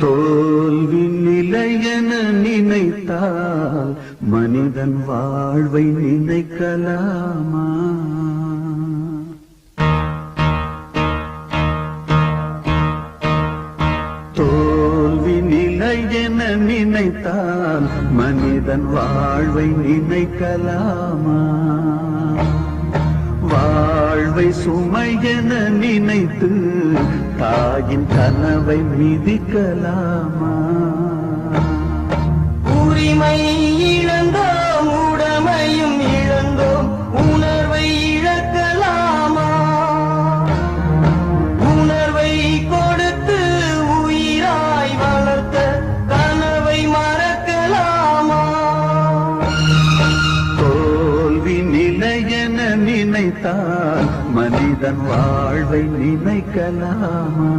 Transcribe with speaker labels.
Speaker 1: தோல்வி நிலையென நினைத்தால் மனிதன் வாழ்வை நினைக்கலாமா? தோல்வி நிலையென நினைத்தால் மனிதன் வாழ்வை நினைக்கலாமா? வாழ்வை சுமையென நினைத்து தாயின் கனவை மிதிக்கலாமா?
Speaker 2: உரிமை இழந்தோம், உடமையும் இழந்தோம், உணர்வை இழக்கலாமா? உணர்வை கொடுத்து உயிராய் வளர்த்த கனவை மறக்கலாமா?
Speaker 1: தோல்வி நிலையென நினைத்தால் மனிதன் வாழ்வை நினைக்கலாமா?